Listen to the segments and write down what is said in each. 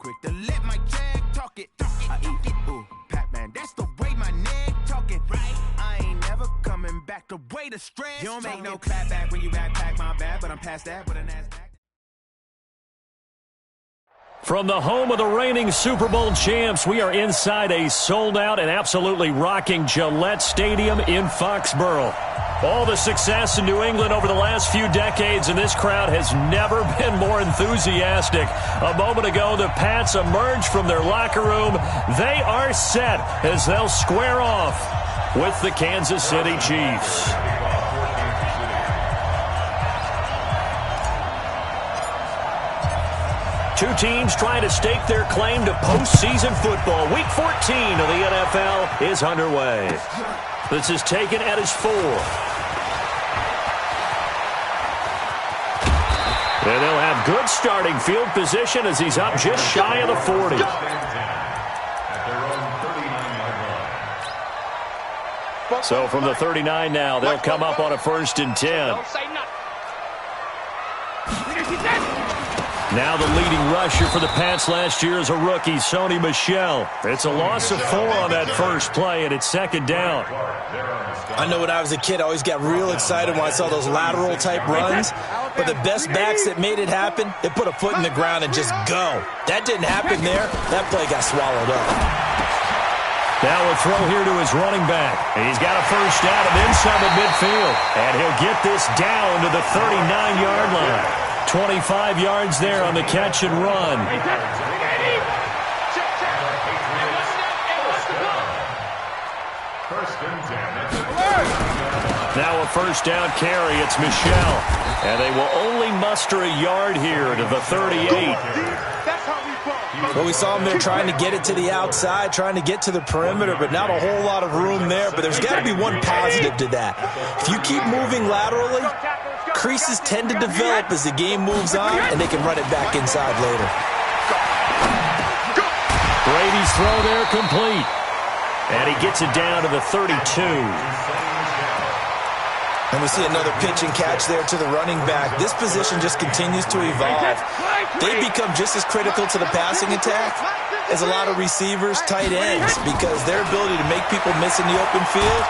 quick to let my jag talk it. I eat it, ooh, Pac-Man, that's the way my neck talking. Right? I ain't never coming back the way the stress. You don't make no clap back when you backpack, my bad, but I'm past that with a NASDAQ. From the home of the reigning Super Bowl champs, we are inside a sold-out and absolutely rocking Gillette Stadium in Foxborough. All the success in New England over the last few decades, and this crowd has never been more enthusiastic. A moment ago, the Pats emerged from their locker room. They are set as they'll square off with the Kansas City Chiefs. Two teams trying to stake their claim to postseason football. Week 14 of the NFL is underway. This is taken at his 4. And they'll have good starting field position as he's up just shy of the 40. So from the 39 now, they'll come up on a 1st and 10. Now the leading rusher for the Pats last year is a rookie, Sony Michel. It's a loss of 4 on that first play, and it's 2nd down. I know when I was a kid, I always got real excited when I saw those lateral-type runs. But the best backs that made it happen, they put a foot in the ground and just go. That didn't happen there. That play got swallowed up. Now a throw here to his running back. He's got a first down and inside the midfield. And he'll get this down to the 39-yard line. 25 yards there on the catch and run. Now a first down carry. It's Michel. And they will only muster a yard here to the 38. Well, we saw him there trying to get it to the outside, trying to get to the perimeter, but not a whole lot of room there. But there's got to be one positive to that. If you keep moving laterally, creases tend to develop as the game moves on, and they can run it back inside later. Brady's throw there complete. And he gets it down to the 32. And we see another pitch and catch there to the running back. This position just continues to evolve. They become just as critical to the passing attack as a lot of receivers, tight ends, because their ability to make people miss in the open field.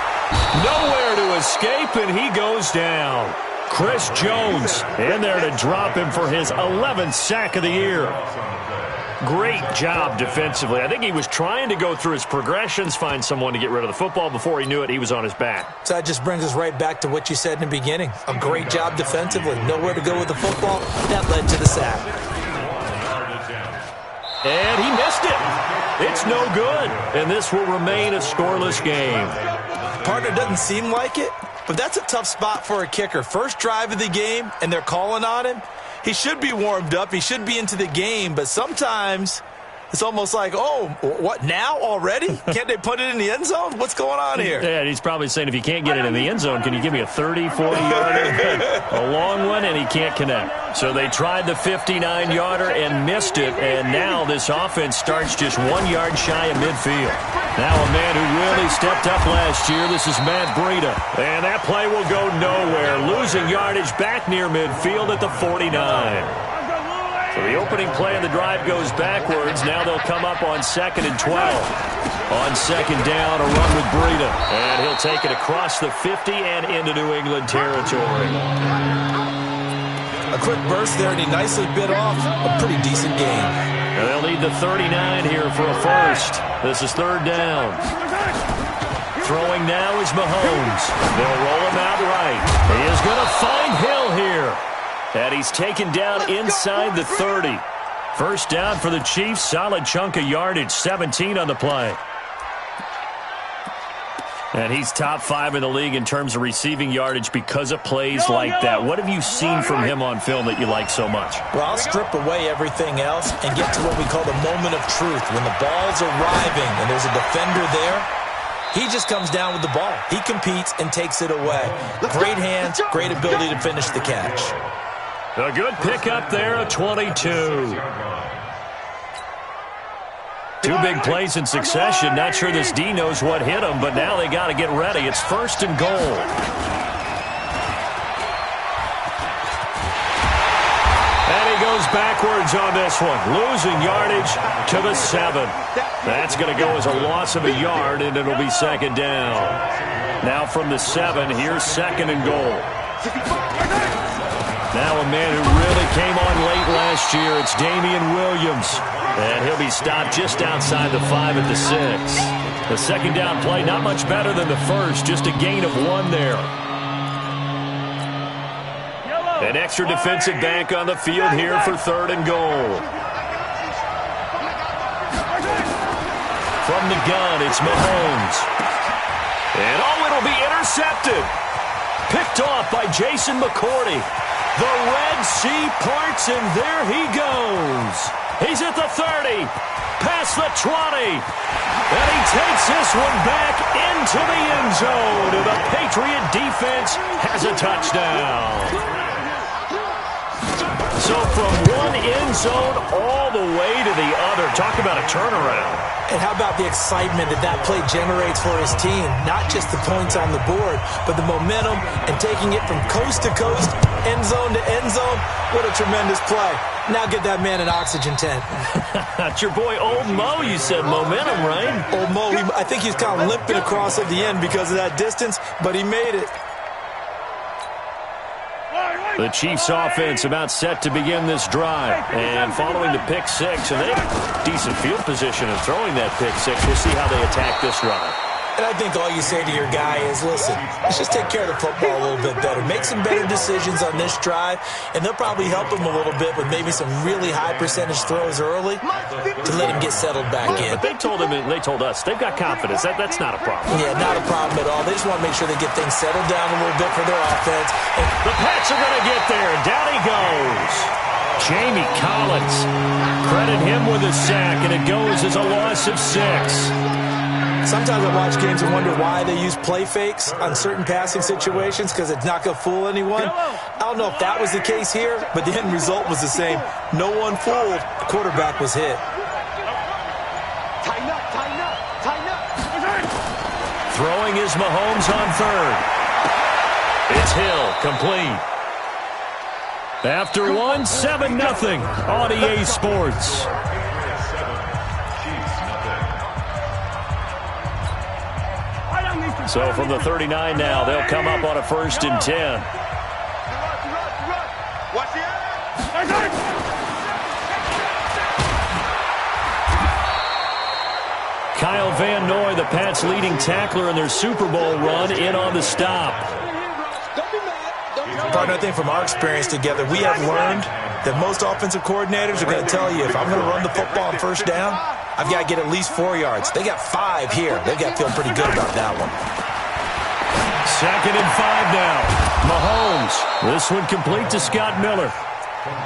Nowhere to escape, and he goes down. Chris Jones in there to drop him for his 11th sack of the year. Great job defensively. I think he was trying to go through his progressions, find someone to get rid of the football. Before he knew it, he was on his back. So that just brings us right back to what you said in the beginning. A great job defensively. Nowhere to go with the football. That led to the sack. And he missed it. It's no good. And this will remain a scoreless game. Partner doesn't seem like it, but that's a tough spot for a kicker. First drive of the game, and they're calling on him. He should be warmed up. He should be into the game. But sometimes it's almost like, oh, what, now already? Can't they put it in the end zone? What's going on here? Yeah, and he's probably saying, if you can't get it in the end zone, can you give me a 30, 40-yarder? A long one, and he can't connect. So they tried the 59-yarder and missed it, and now this offense starts just 1 yard shy of midfield. Now a man who really stepped up last year, this is Matt Breida. And that play will go nowhere, losing yardage back near midfield at the 49. So the opening play of the drive goes backwards. Now they'll come up on 2nd and 12. On 2nd down, a run with Breida. And he'll take it across the 50 and into New England territory. A quick burst there, and he nicely bit off a pretty decent game. And they'll need the 39 here for a first. This is 3rd down. Throwing now is Mahomes. They'll roll him out right. He is going to find Hill here. And he's taken down inside the 30. First down for the Chiefs. Solid chunk of yardage. 17 on the play. And he's top 5 in the league in terms of receiving yardage because of plays like that. What have you seen from him on film that you like so much? Well, I'll strip away everything else and get to what we call the moment of truth. When the ball's arriving and there's a defender there, he just comes down with the ball. He competes and takes it away. Great hands, great ability to finish the catch. A good pickup there, a 22. Two big plays in succession. Not sure this D knows what hit him, but now they got to get ready. It's 1st and goal. And he goes backwards on this one, losing yardage to the 7. That's going to go as a loss of a yard, and it'll be second down. Now from the 7, here's second and goal. Now a man who really came on late last year, it's Damian Williams. And he'll be stopped just outside the 5 at the 6. The second down play, not much better than the first, just a gain of 1 there. An extra defensive back on the field here for third and goal. From the gun, it's Mahomes. And it'll be intercepted. Picked off by Jason McCourty. The Red Sea parts, and there he goes. He's at the 30, past the 20. And he takes this one back into the end zone. And the Patriot defense has a touchdown. So from one end zone all the way to the other. Talk about a turnaround. And how about the excitement that play generates for his team? Not just the points on the board, but the momentum and taking it from coast to coast, end zone to end zone. What a tremendous play. Now get that man an oxygen tent. That's your boy Old Mo. You said momentum, right? Old Mo, I think he's kind of limping across at the end because of that distance, but he made it. The Chiefs offense about set to begin this drive. And following the pick 6, and they have decent field position in throwing that pick 6. We'll see how they attack this drive. And I think all you say to your guy is, listen, let's just take care of the football a little bit better. Make some better decisions on this drive, and they'll probably help him a little bit with maybe some really high percentage throws early to let him get settled back in. But they told us they've got confidence. That's not a problem. Yeah, not a problem at all. They just want to make sure they get things settled down a little bit for their offense. And the Pats are going to get there. Down he goes. Jamie Collins. Credit him with a sack, and it goes as a loss of 6. Sometimes I watch games and wonder why they use play fakes on certain passing situations because it's not going to fool anyone. I don't know if that was the case here, but the end result was the same. No one fooled. The quarterback was hit. Throwing is Mahomes on third. It's Hill, complete. After 1, 7-0 on EA Sports. So from the 39 now, they'll come up on a 1st and 10. Kyle Van Noy, the Pats' leading tackler in their Super Bowl run, in on the stop. Partner, I think from our experience together, we have learned that most offensive coordinators are going to tell you, if I'm going to run the football on 1st down, I've got to get at least 4 yards. They got 5 here. They've got to feel pretty good about that one. 2nd and 5 now. Mahomes. This one complete to Scott Miller.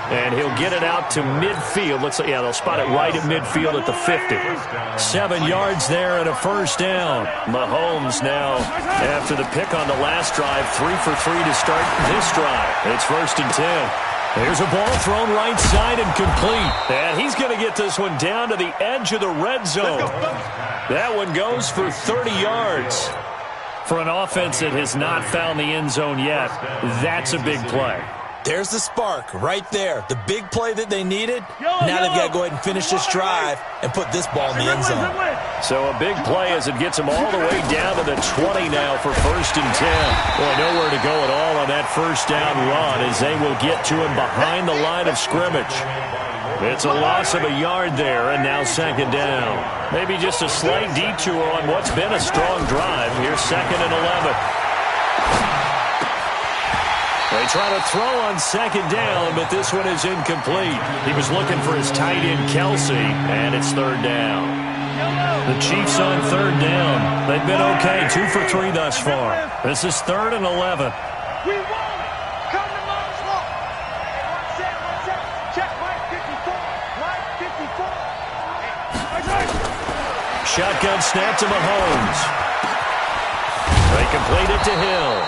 And he'll get it out to midfield. They'll spot it right at midfield at the 50. 7 yards there and a 1st down. Mahomes now, after the pick on the last drive, 3 for 3 to start this drive. It's 1st and 10. There's a ball thrown right side and complete. And he's going to get this one down to the edge of the red zone. That one goes for 30 yards. For an offense that has not found the end zone yet, that's a big play. There's the spark right there. The big play that they needed. Now they've got to go ahead and finish this drive and put this ball in the end zone. So a big play as it gets them all the way down to the 20 now for 1st and 10. Boy, nowhere to go at all on that 1st down run as they will get to him behind the line of scrimmage. It's a loss of a yard there, and now 2nd down. Maybe just a slight detour on what's been a strong drive. Here's 2nd and 11. They try to throw on 2nd down, but this one is incomplete. He was looking for his tight end, Kelsey, and it's 3rd down. The Chiefs on 3rd down. They've been okay, 2 for 3 thus far. This is 3rd and 11. Shotgun snap to Mahomes. They complete it to Hill.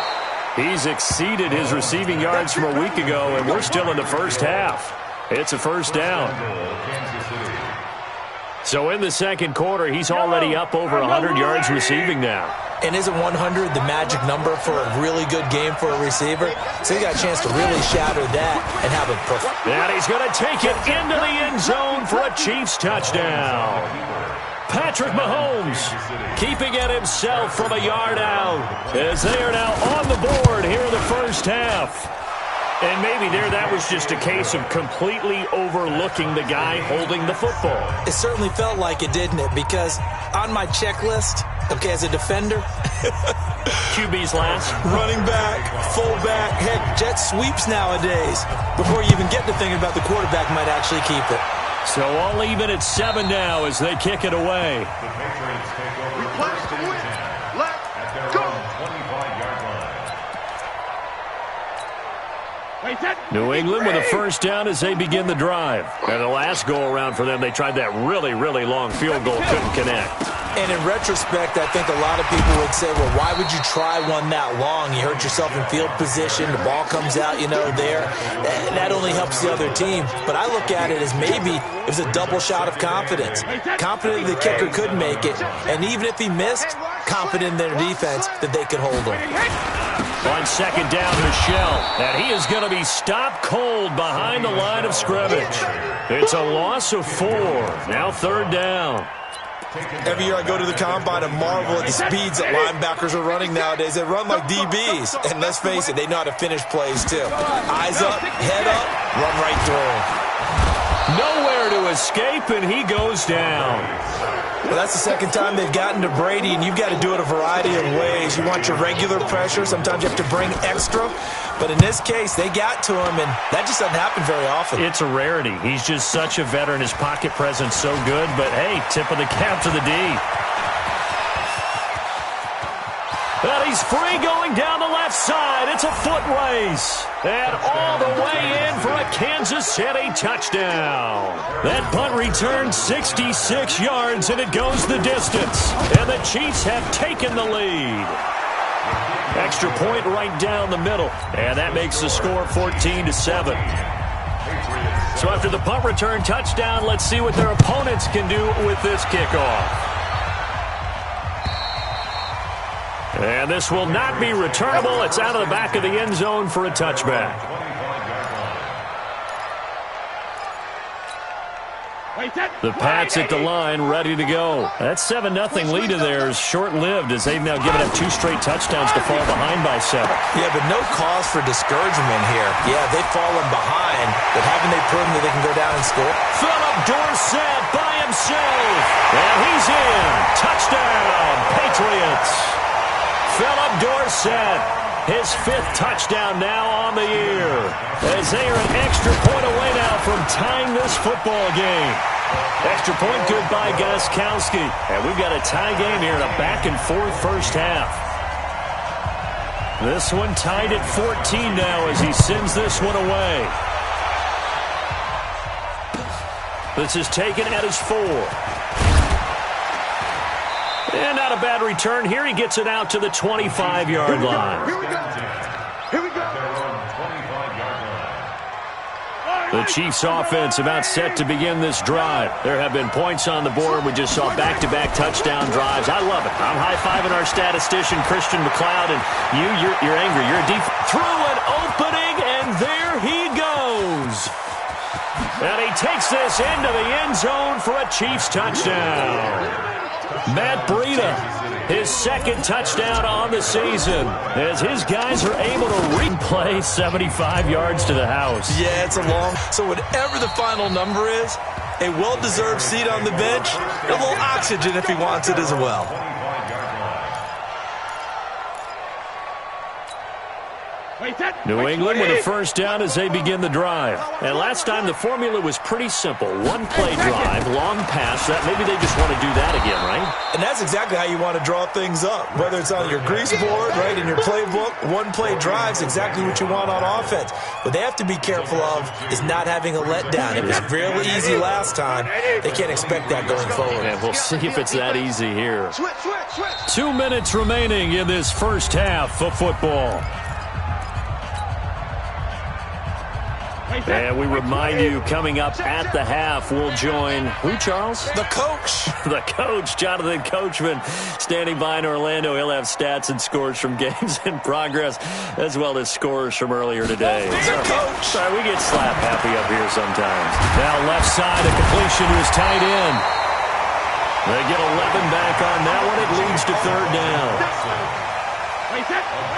He's exceeded his receiving yards from a week ago, and we're still in the 1st half. It's a 1st down. So in the second quarter, he's already up over 100 yards receiving now. And isn't 100 the magic number for a really good game for a receiver? So he got a chance to really shatter that and have a perfect. And he's going to take it into the end zone for a Chiefs touchdown. Patrick Mahomes keeping it himself from a yard out as they are now on the board here in the first half. And maybe that was just a case of completely overlooking the guy holding the football. It certainly felt like it, didn't it? Because on my checklist, okay, as a defender, QB's last. Running back, fullback, heck, jet sweeps nowadays. Before you even get to thinking about the quarterback might actually keep it. So all even at 7 now as they kick it away. New England with a first down as they begin the drive. And the last go-around for them, they tried that really, really long field goal, couldn't connect. And in retrospect, I think a lot of people would say, well, why would you try one that long? You hurt yourself in field position. The ball comes out, there. That only helps the other team. But I look at it as maybe it was a double shot of confidence. Confident the kicker could make it. And even if he missed, confident in their defense that they could hold him. On second down, Michel. And he is going to be stopped cold behind the line of scrimmage. It's a loss of 4. Now third down. Every year I go to the combine and marvel at the speeds that linebackers are running nowadays. They run like DBs. And let's face it, they know how to finish plays too. Eyes up, head up, run right through them. Nowhere to escape, and he goes down. Well, that's the second time they've gotten to Brady, and you've got to do it a variety of ways. You want your regular pressure. Sometimes you have to bring extra. But in this case, they got to him, and that just doesn't happen very often. It's a rarity. He's just such a veteran. His pocket presence so good. But, hey, tip of the cap to the D. And he's free going down the left side. It's a foot race. And all the way in for a Kansas City touchdown. That punt returned 66 yards, and it goes the distance. And the Chiefs have taken the lead. Extra point right down the middle. And that makes the score 14-7. So after the punt return touchdown, let's see what their opponents can do with this kickoff. And this will not be returnable. It's out of the back of the end zone for a touchback. The Pats at the line, ready to go. That 7-0 lead of theirs short-lived as they've now given up 2 straight touchdowns to fall behind by 7. Yeah, but no cause for discouragement here. Yeah, they've fallen behind, but haven't they proven that they can go down and score? Philip Dorsett by himself. And he's in. Touchdown, Patriots. Philip Dorsett, his 5th touchdown now on the year. As they are an extra point away now from tying this football game. Extra point good by Gostkowski. And we've got a tie game here in a back-and-forth first half. This one tied at 14 now as he sends this one away. This is taken at his 4. And not a bad return here. He gets it out to the 25-yard line. Here we go. The Chiefs offense about set to begin this drive. There have been points on the board. We just saw back-to-back touchdown drives. I love it. I'm high-fiving our statistician, Christian McLeod, and you're angry. You're a through an opening, and there he goes. And he takes this into the end zone for a Chiefs touchdown. Matt Breida, his 2nd touchdown on the season, as his guys are able to replay 75 yards to the house. Yeah, it's a long. So whatever the final number is, a well-deserved seat on the bench, a little oxygen if he wants it as well. New England with a first down as they begin the drive. And last time the formula was pretty simple. 1-play drive, long pass. That maybe they just want to do that again, right? And that's exactly how you want to draw things up. Whether it's on your grease board, right, in your playbook, 1-play drive's exactly what you want on offense. What they have to be careful of is not having a letdown. It was real easy last time. They can't expect that going forward. And we'll see if it's that easy here. 2 minutes remaining in this first half of football. And we remind you, coming up at the half, we'll join who, Charles? The coach. The coach, Jonathan Coachman, standing by in Orlando. He'll have stats and scores from games in progress, as well as scores from earlier today. The coach. Sorry, we get slap happy up here sometimes. Now left side, a completion to his tight end. They get 11 back on that one. It leads to third down.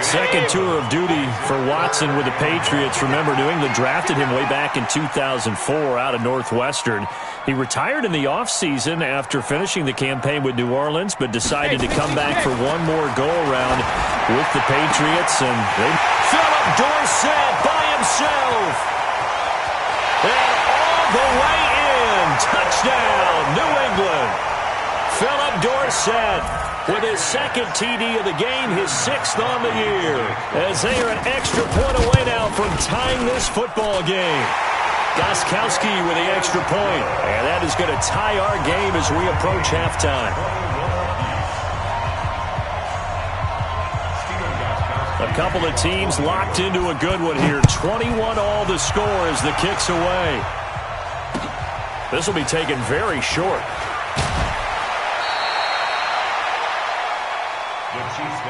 Second tour of duty for Watson with the Patriots. Remember, New England drafted him way back in 2004 out of Northwestern. He retired in the offseason after finishing the campaign with New Orleans, but decided to come back for one more go-around with the Patriots. And they Philip Dorsett by himself. And all the way in. Touchdown, New England. Philip Dorsett with his second TD of the game, his 6th on the year, as they are an extra point away now from tying this football game. Gostkowski with the extra point, and that is going to tie our game as we approach halftime. A couple of teams locked into a good one here. 21 all the score as the kick's away. This will be taken very short.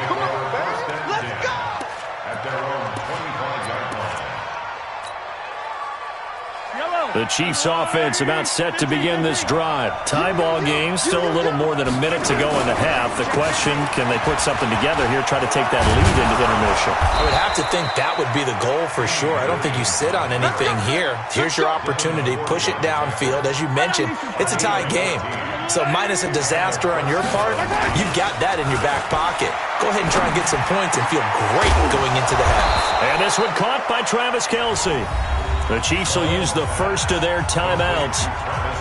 Come on, baby. Let's go! At their own 25-yard line. The Chiefs offense about set to begin this drive. Tie ball game, still a little more than a minute to go in the half. The question, can they put something together here, try to take that lead into intermission? I would have to think that would be the goal for sure. I don't think you sit on anything here. Here's your opportunity. Push it downfield. As you mentioned, it's a tie game. So minus a disaster on your part, you've got that in your back pocket. Go ahead and try and get some points and feel great going into the half. And this one caught by Travis Kelce. The Chiefs will use the first of their timeouts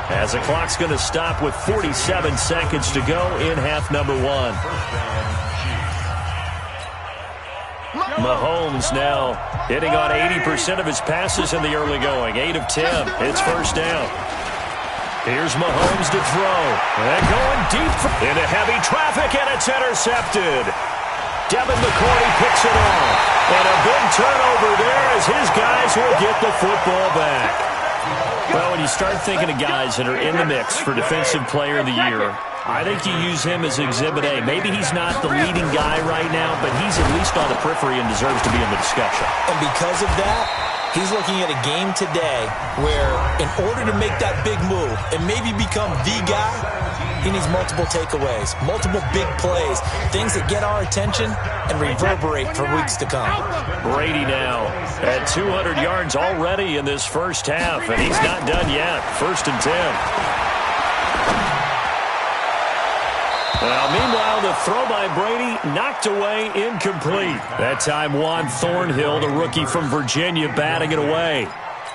as the clock's going to stop with 47 seconds to go in half number one. Mahomes now hitting on 80% of his passes in the early going. 8 of 10. It's first down. Here's Mahomes to throw. And going deep into heavy traffic, and it's intercepted. Devin McCourty picks it off. And a big turnover there as his guys will get the football back. Well, when you start thinking of guys that are in the mix for Defensive Player of the Year, I think you use him as Exhibit A. Maybe he's not the leading guy right now, but he's at least on the periphery and deserves to be in the discussion. And because of that, he's looking at a game today where in order to make that big move and maybe become the guy, he needs multiple takeaways, multiple big plays, things that get our attention and reverberate for weeks to come. Brady now at 200 yards already in this first half, and he's not done yet. 1st and 10. Well, meanwhile, the throw by Brady knocked away, incomplete. That time Juan Thornhill, the rookie from Virginia, batting it away.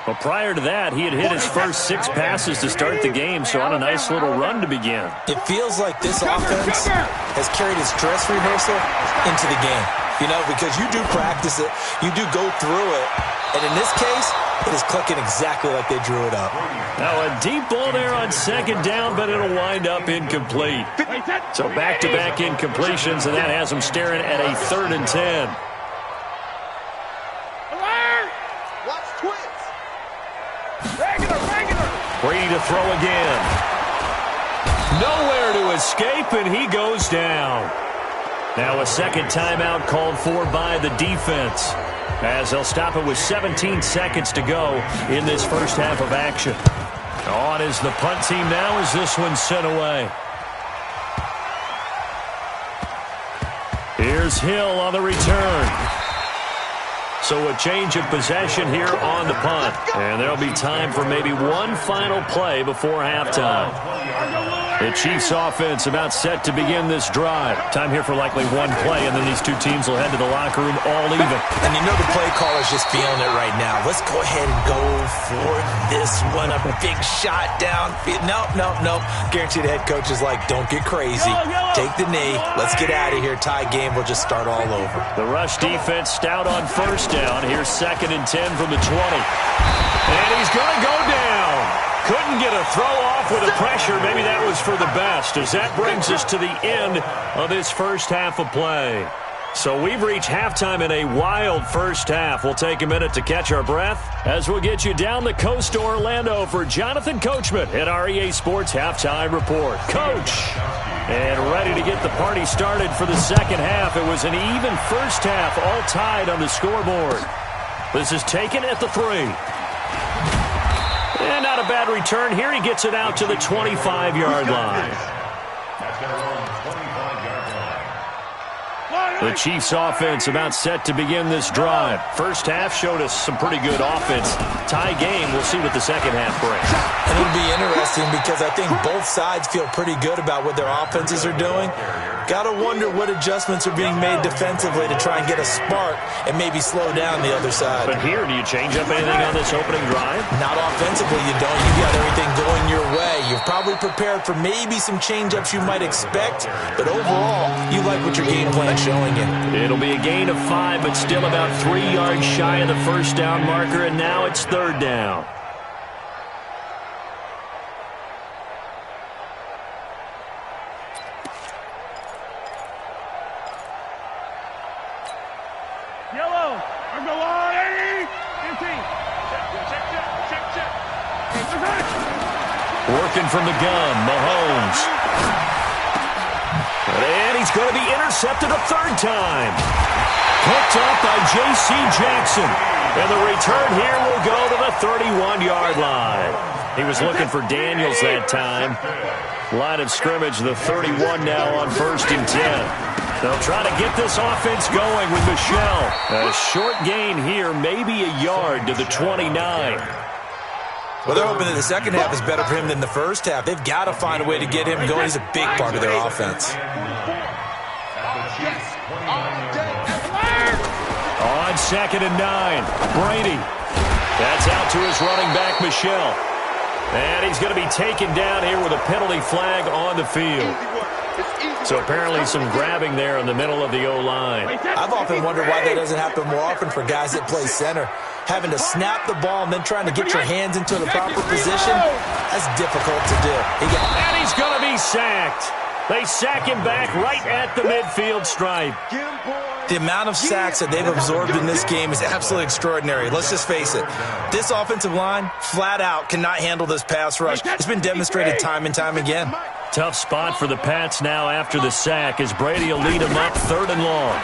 Well, prior to that, he had hit his first 6 passes to start the game, so on a nice little run to begin. It feels like this offense has carried its dress rehearsal into the game. You know, because you do practice it, you do go through it, and in this case, it is clicking exactly like they drew it up. Now a deep ball there on 2nd down, but it'll wind up incomplete. So back-to-back incompletions, and that has them staring at a 3rd and 10. Brady to throw again. Nowhere to escape, and he goes down. Now a second timeout called for by the defense, as they'll stop it with 17 seconds to go in this first half of action. On is the punt team now as this one's sent away. Here's Hill on the return. So a change of possession here on the punt. And there'll be time for maybe one final play before halftime. The Chiefs offense about set to begin this drive. Time here for likely one play, and then these two teams will head to the locker room all even. And you know the play caller's just feeling it right now. Let's go ahead and go for this one. A big shot down. No. Guaranteed the head coach is like, don't get crazy. Take the knee. Let's get out of here. Tie game. We'll just start all over. The rush defense stout on first down. Here's 2nd and 10 from the 20. And he's going to go down. Couldn't get a throw off with the pressure. Maybe that was for the best, as that brings us to the end of this first half of play. So we've reached halftime in a wild first half. We'll take a minute to catch our breath as we'll get you down the coast to Orlando for Jonathan Coachman at our EA Sports Halftime Report. Coach, and ready to get the party started for the second half. It was an even first half, all tied on the scoreboard. This is taken at the 3. And not a bad return here. He gets it out to the 25-yard line. At their own 25-yard line. The Chiefs offense about set to begin this drive. First half showed us some pretty good offense. Tie game, we'll see what the second half brings. And it'll be interesting because I think both sides feel pretty good about what their offenses are doing. Got to wonder what adjustments are being made defensively to try and get a spark and maybe slow down the other side. But here, do you change up anything on this opening drive? Not offensively, you don't. You got everything going your way. You've probably prepared for maybe some change-ups you might expect, but overall, you like what your game plan's showing you. It'll be a gain of 5, but still about 3 yards shy of the first down marker, and now it's third down. Yellow, I'm the line, 18. Check. Working from the gun, Mahomes. And he's going to be intercepted a third time. Picked up by J.C. Jackson. And the return here will go to the 31-yard line. He was looking for Daniels that time. Line of scrimmage, the 31 now on 1st and 10. They'll try to get this offense going with Michelle. A short gain here, maybe a yard to the 29. Well, they're hoping that the second half is better for him than the first half. They've got to find a way to get him going. He's a big part of their offense. On 2nd and 9, Brady. That's out to his running back, Michelle. And he's going to be taken down here with a penalty flag on the field. So apparently some grabbing there in the middle of the O-line. I've often wondered why that doesn't happen more often for guys that play center. Having to snap the ball and then trying to get your hands into the proper position, that's difficult to do. And he's going to be sacked. They sack him back right at the midfield stripe. The amount of sacks that they've absorbed in this game is absolutely extraordinary. Let's just face it. This offensive line, flat out, cannot handle this pass rush. It's been demonstrated time and time again. Tough spot for the Pats now after the sack as Brady will lead him up 3rd and long.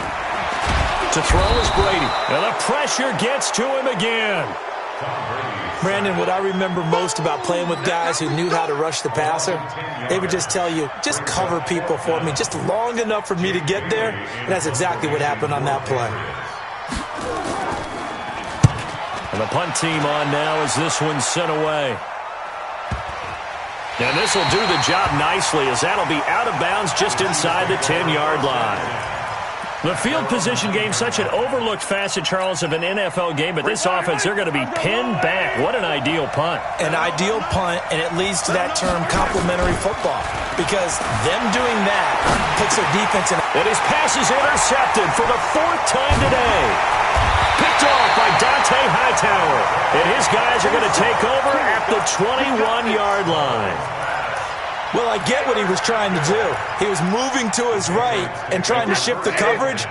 To throw is Brady. And the pressure gets to him again. Brandon, what I remember most about playing with guys who knew how to rush the passer, they would just tell you, just cover people for me, just long enough for me to get there. And that's exactly what happened on that play. And the punt team on now as this one's sent away. And this will do the job nicely as that'll be out of bounds just inside the 10-yard line. The field position game, such an overlooked facet, Charles, of an NFL game, but this offense, they're going to be pinned back. What an ideal punt. An ideal punt, and it leads to that term complementary football, because them doing that puts their defense in. And his pass is intercepted for the 4th time today. Picked off by Dante Hightower. And his guys are going to take over at the 21-yard line. Well, I get what he was trying to do. He was moving to his right and trying to shift the coverage,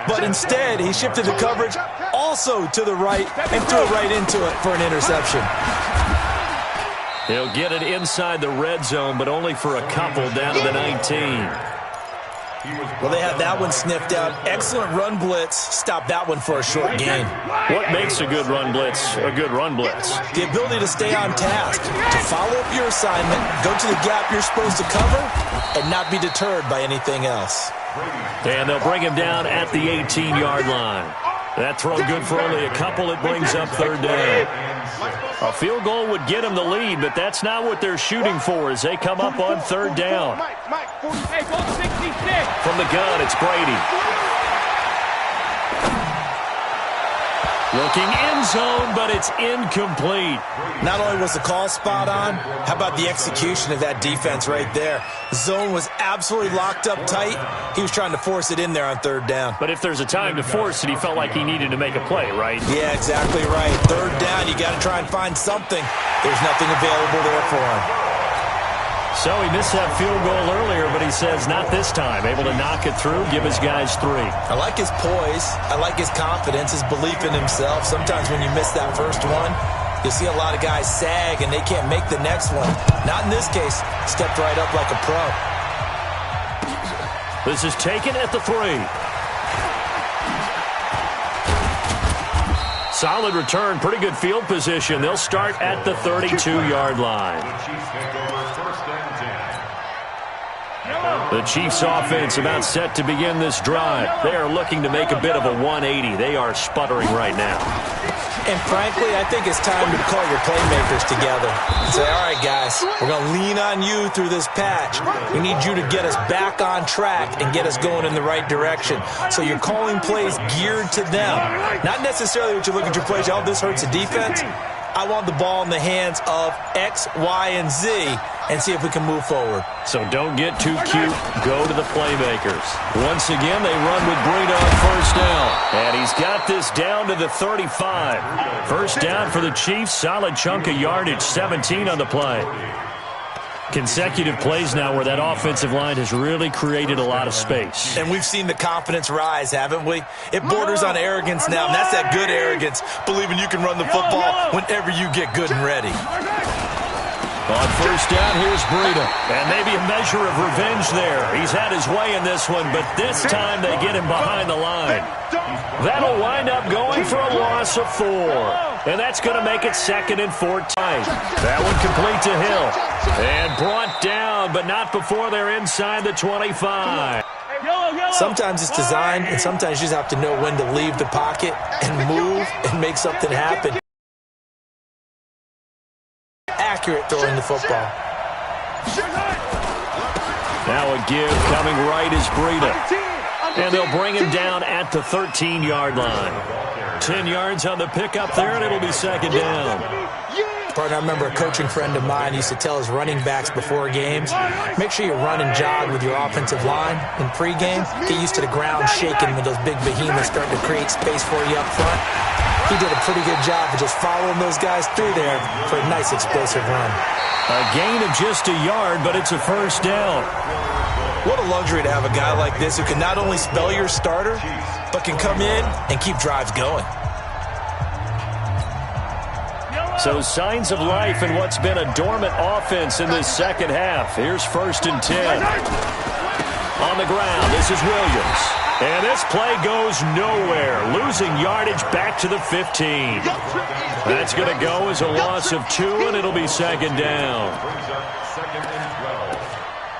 but instead he shifted the coverage also to the right and threw it right into it for an interception. He'll get it inside the red zone, but only for a couple down to the 19. Well, they had that one sniffed out. Excellent run blitz. Stop that one for a short gain. What makes a good run blitz a good run blitz? The ability to stay on task, to follow up your assignment, go to the gap you're supposed to cover, and not be deterred by anything else. And they'll bring him down at the 18-yard line. That throw good for only a couple. It brings up 3rd down. A field goal would get them the lead, but that's not what they're shooting for as they come up on 3rd down. From the gun, it's Brady. Looking end zone, but it's incomplete. Not only was the call spot on, how about the execution of that defense right there? The zone was absolutely locked up tight. He was trying to force it in there on 3rd down. But if there's a time to force it, he felt like he needed to make a play, right? Yeah, exactly right. 3rd down, you got to try and find something. There's nothing available there for him. So he missed that field goal earlier, but he says not this time. Able to knock it through, give his guys 3. I like his poise. I like his confidence, his belief in himself. Sometimes when you miss that first one, you'll see a lot of guys sag and they can't make the next one. Not in this case. Stepped right up like a pro. This is taken at the 3. Solid return, pretty good field position. They'll start at the 32-yard line. The Chiefs offense about set to begin this drive. They are looking to make a bit of a 180. They are sputtering right now. And frankly, I think it's time to call your playmakers together and say, all right, guys, we're going to lean on you through this patch. We need you to get us back on track and get us going in the right direction. So you're calling plays geared to them. Not necessarily what you look at your plays, oh, this hurts the defense. I want the ball in the hands of X, Y, and Z and see if we can move forward. So don't get too cute. Go to the playmakers. Once again, they run with Breida on first down. And he's got this down to the 35. First down for the Chiefs. Solid chunk of yardage. 17 on the play. Consecutive plays now where that offensive line has really created a lot of space. And we've seen the confidence rise, haven't we? It borders on arrogance now, and that's that good arrogance, believing you can run the football whenever you get good and ready. On first down, here's Breida. And maybe a measure of revenge there. He's had his way in this one, but this time they get him behind the line. That'll wind up going for a loss of 4. And that's going to make it 2nd and 14. That one complete to Hill. And brought down, but not before they're inside the 25. Sometimes it's designed, and sometimes you just have to know when to leave the pocket and move and make something happen. Accurate throwing the football. Now a give coming right is Breida. And they'll bring him down at the 13-yard line. 10 yards on the pickup there, and it'll be 2nd down. Partner, I remember a coaching friend of mine used to tell his running backs before games, make sure you run and jog with your offensive line in pregame. Get used to the ground shaking when those big behemoths start to create space for you up front. He did a pretty good job of just following those guys through there for a nice explosive run. A gain of just a yard, but it's a first down. What a luxury to have a guy like this who can not only spell your starter, but can come in and keep drives going. So signs of life in what's been a dormant offense in this second half. Here's 1st and 10. On the ground, this is Williams. And this play goes nowhere. Losing yardage back to the 15. That's going to go as a loss of 2, and it'll be 2nd down. Brings up 2nd and 12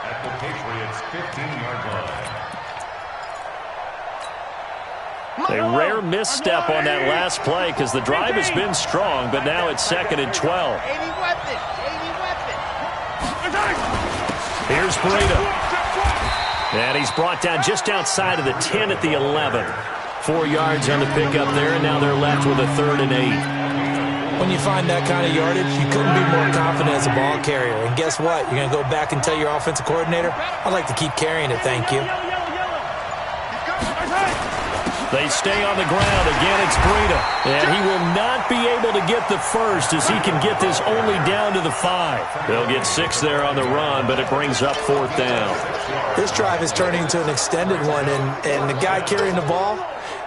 at the Patriots' 15-yard line. A rare misstep on that last play because the drive has been strong, but now it's 2nd and 12. Here's Breida. And he's brought down just outside of the 10 at the 11. 4 yards on the pickup there, and now they're left with a 3rd and 8. When you find that kind of yardage, you couldn't be more confident as a ball carrier. And guess what? You're going to go back and tell your offensive coordinator, I'd like to keep carrying it, thank you. They stay on the ground. Again, it's Breida. And he will not be able to get the first as he can get this only down to the 5. They'll get 6 there on the run, but it brings up 4th down. This drive is turning into an extended one, and the guy carrying the ball,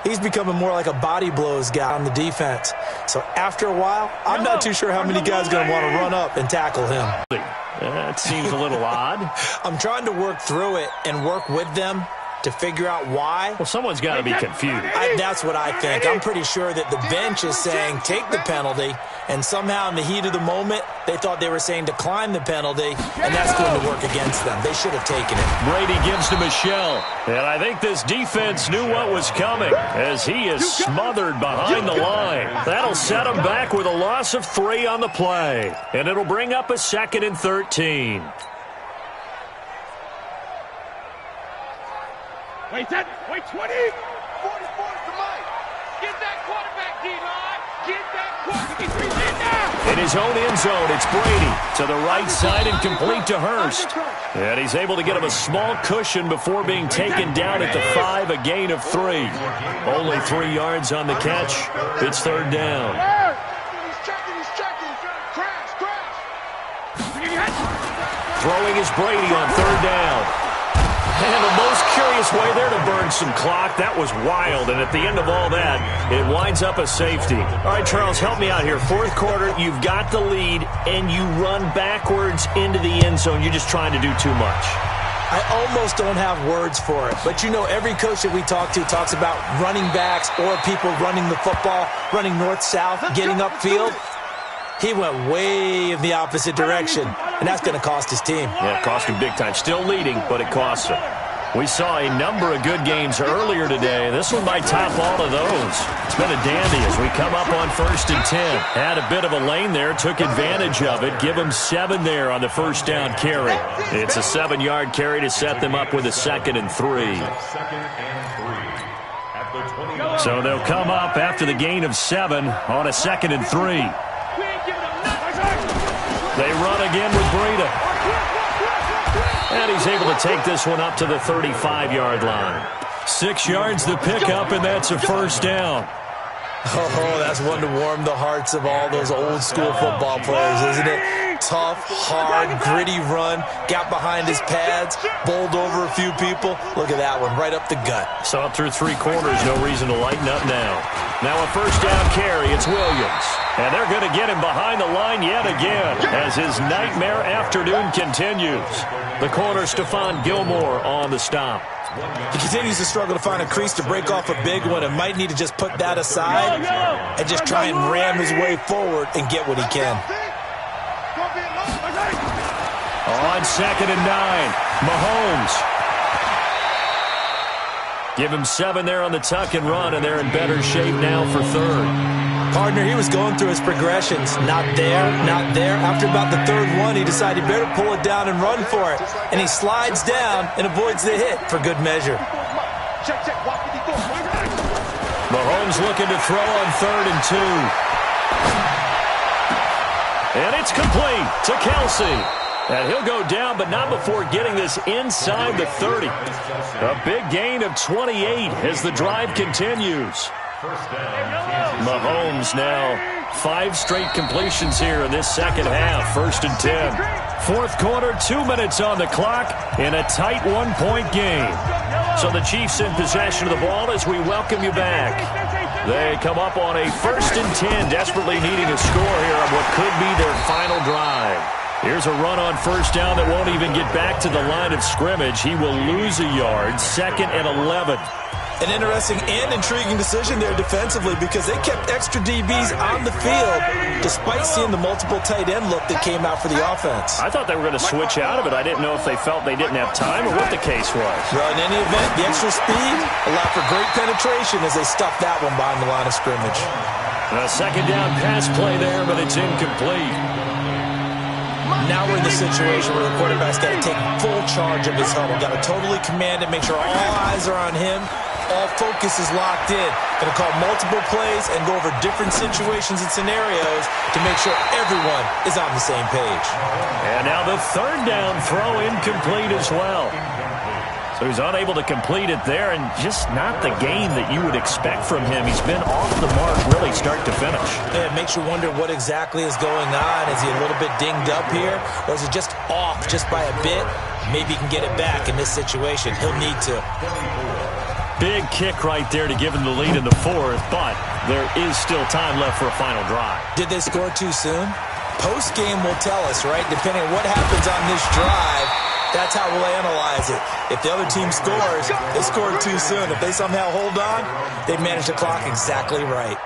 he's becoming more like a body blows guy on the defense. So after a while, I'm not too sure how many guys are going to want to run up and tackle him. That seems a little odd. I'm trying to work through it and work with them to figure out why. Well, someone's got to be confused. That's what I think. I'm pretty sure that the bench is saying take the penalty, and somehow in the heat of the moment, they thought they were saying decline the penalty, and that's going to work against them. They should have taken it. Brady gives to Michelle, and I think this defense knew what was coming as he is smothered behind the line. That'll set him back with a loss of 3 on the play, and it'll bring up a 2nd and 13. Wait 20. 44 to Mike. Get that quarterback, D-line. Get that quarterback. He's in now. In his own end zone, it's Brady to the right side and complete to Hurst. And he's able to get him a small cushion before being taken down at the 5, a gain of 3. Only 3 yards on the catch. It's 3rd down. He's checking. Crash. Throwing is Brady on third down. And the most curious way there to burn some clock. That was wild. And at the end of all that, it winds up a safety. All right, Charles, help me out here. Fourth quarter, you've got the lead, and you run backwards into the end zone. You're just trying to do too much. I almost don't have words for it. But, you know, every coach that we talk to talks about running backs or people running the football, running north-south, getting upfield. He went way in the opposite direction, and that's going to cost his team. Yeah, it cost him big time. Still leading, but it costs him. We saw a number of good games earlier today. This one might top all of those. It's been a dandy as we come up on 1st and 10. Had a bit of a lane there, took advantage of it. Give him 7 there on the first down carry. It's a 7-yard carry to set them up with a 2nd and 3. So they'll come up after the gain of 7 on a 2nd and 3. They run again with Breida. And he's able to take this one up to the 35-yard line. 6 yards the pickup, and that's a first down. Oh, that's one to warm the hearts of all those old-school football players, isn't it? Tough, hard, gritty run, got behind his pads, bowled over a few people. Look at that one, right up the gut. Saw it through 3 quarters, no reason to lighten up now. Now a first down carry, it's Williams. And they're going to get him behind the line yet again as his nightmare afternoon continues. The corner, Stephon Gilmore, on the stop. He continues to struggle to find a crease to break off a big one and might need to just put that aside and just try and ram his way forward and get what he can. On 2nd and 9, Mahomes. Give him 7 there on the tuck and run, and they're in better shape now for 3rd. Partner, he was going through his progressions. Not there, not there. After about the 3rd one, he decided he better pull it down and run for it. And he slides down and avoids the hit for good measure. Mahomes looking to throw on 3rd and 2. And it's complete to Kelsey. And he'll go down, but not before getting this inside the 30. A big gain of 28 as the drive continues. Mahomes now 5 straight completions here in this second half. 1st and 10. Fourth quarter, 2 minutes on the clock in a tight 1-point game. So the Chiefs in possession of the ball as we welcome you back. They come up on a 1st and 10, desperately needing a score here on what could be their final drive. Here's a run on first down that won't even get back to the line of scrimmage. He will lose a yard. 2nd and 11. An interesting and intriguing decision there defensively because they kept extra DBs on the field despite seeing the multiple tight end look that came out for the offense. I thought they were going to switch out of it. I didn't know if they felt they didn't have time or what the case was. Well, in any event, the extra speed allowed for great penetration as they stuffed that one behind the line of scrimmage. A 2nd down pass play there, but it's incomplete. Now we're in the situation where the quarterback's got to take full charge of his huddle. Got to totally command it, make sure all eyes are on him. All focus is locked in. Going to call multiple plays and go over different situations and scenarios to make sure everyone is on the same page. And now the 3rd down throw incomplete as well. So he's unable to complete it there, and just not the game that you would expect from him. He's been off the mark really start to finish. Yeah, it makes you wonder what exactly is going on. Is he a little bit dinged up here, or is it just off just by a bit? Maybe he can get it back in this situation. He'll need to. Big kick right there to give him the lead in the 4th, but there is still time left for a final drive. Did they score too soon? Post-game will tell us, right? Depending on what happens on this drive, that's how we'll analyze it. If the other team scores, they scored too soon. If they somehow hold on, they managed the clock exactly right.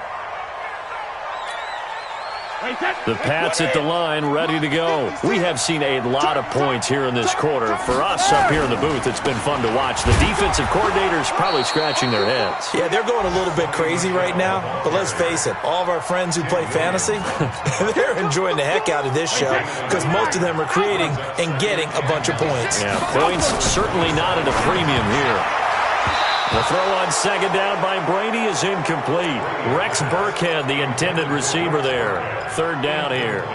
The Pats at the line, ready to go. We have seen a lot of points here in this quarter. For us up here in the booth, it's been fun to watch. The defensive coordinators probably scratching their heads. Yeah, they're going a little bit crazy right now. But let's face it, all of our friends who play fantasy, they're enjoying the heck out of this show because most of them are creating and getting a bunch of points. Yeah, points certainly not at a premium here. The throw on 2nd down by Brady is incomplete. Rex Burkhead, the intended receiver there. 3rd down here.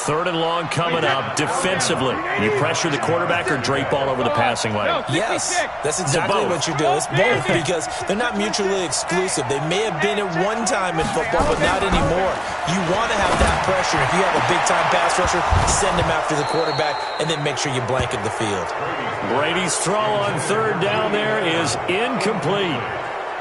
3rd and long coming up. Defensively, you pressure the quarterback or drape all over the passing lane? Yes, that's exactly what you do. It's both because they're not mutually exclusive. They may have been at one time in football, but not anymore. You want to have that pressure. If you have a big-time pass rusher, send him after the quarterback, and then make sure you blanket the field. Brady's throw on 3rd down there is incomplete.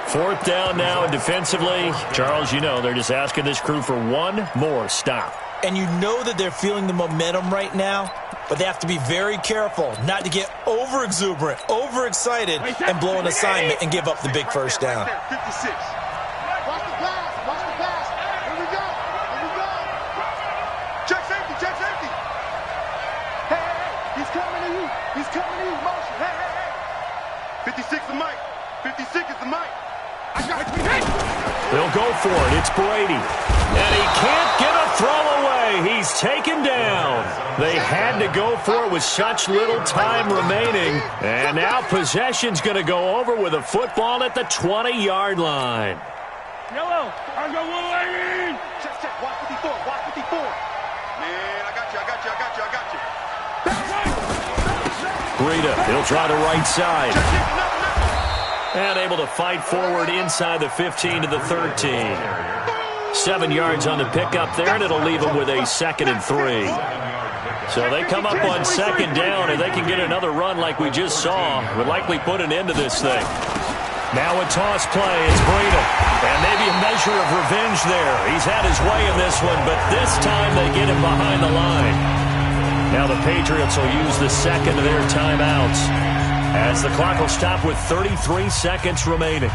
4th down now, and defensively, Charles, you know, they're just asking this crew for one more stop. And you know that they're feeling the momentum right now, but they have to be very careful not to get over-exuberant, over-excited, and blow an assignment and give up the big first down. 56. Watch the pass. Watch the pass. Here we go. Here we go. Check safety. Check safety. Hey, hey, hey. He's coming to you. He's coming to you. Motion. Hey, hey, hey. 56 is Mike. 56 is the Mike. I got it. They'll go for it. It's Brady. And he can't get a throw away. He's taken down. They had to go for it with such little time remaining. And now possession's going to go over with a football at the 20-yard line. Yellow. I go Wolverine. Check, check. Watch 54. Watch 54. Man, I got you. I got you. I got you. I got you. Breida, he'll try the right side. And able to fight forward inside the 15 to the 13. 7 yards on the pickup there, and it'll leave them with a 2nd and 3. So they come up on 2nd down, and they can get another run like we just saw. Would likely put an end to this thing. Now a toss play. It's Breida. And maybe a measure of revenge there. He's had his way in this one, but this time they get him behind the line. Now the Patriots will use the 2nd of their timeouts, as the clock will stop with 33 seconds remaining.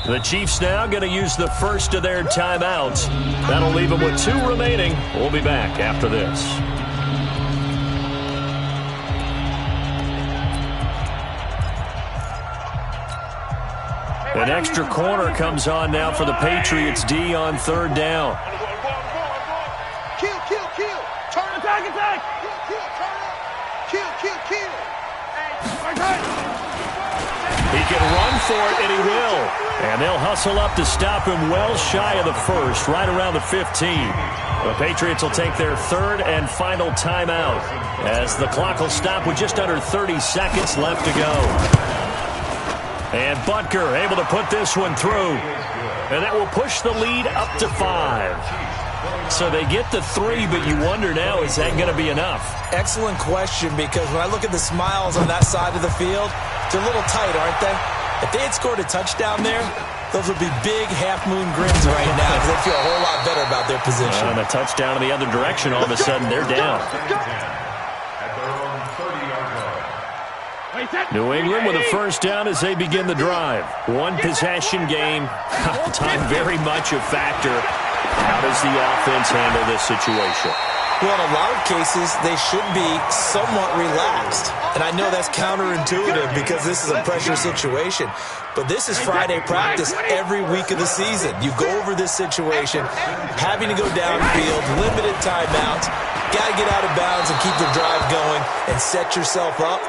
The Chiefs now going to use the 1st of their timeouts. That'll leave them with 2 remaining. We'll be back after this. An extra corner comes on now for the Patriots D on 3rd down. Kill, kill, kill. Turn attack, attack. Kill, kill, turn up. Kill, kill, kill. He can run for it, and he will. And they'll hustle up to stop him well shy of the 1st, right around the 15. The Patriots will take their 3rd and final timeout, as the clock will stop with just under 30 seconds left to go. And Butker able to put this one through. And that will push the lead up to 5. So they get the 3, but you wonder now, is that going to be enough? Excellent question, because when I look at the smiles on that side of the field, they're a little tight, aren't they? If they had scored a touchdown there, those would be big half-moon grins right now, because they feel a whole lot better about their position. And a touchdown in the other direction, all of a sudden they're down. New England with a 1st down as they begin the drive. 1 possession game. Time very much a factor. How does the offense handle this situation? Well, in a lot of cases, they should be somewhat relaxed. And I know that's counterintuitive because this is a pressure situation. But this is Friday practice every week of the season. You go over this situation, having to go downfield, limited timeouts, got to get out of bounds and keep the drive going and set yourself up.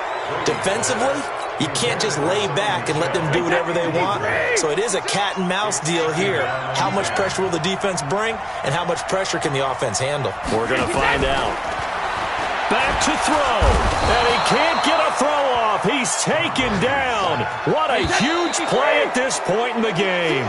Defensively, you can't just lay back and let them do whatever they want. So it is a cat and mouse deal here. How much pressure will the defense bring, and how much pressure can the offense handle? We're going to find out. Back to throw, and he can't get a throw off. He's taken down. What a huge play at this point in the game.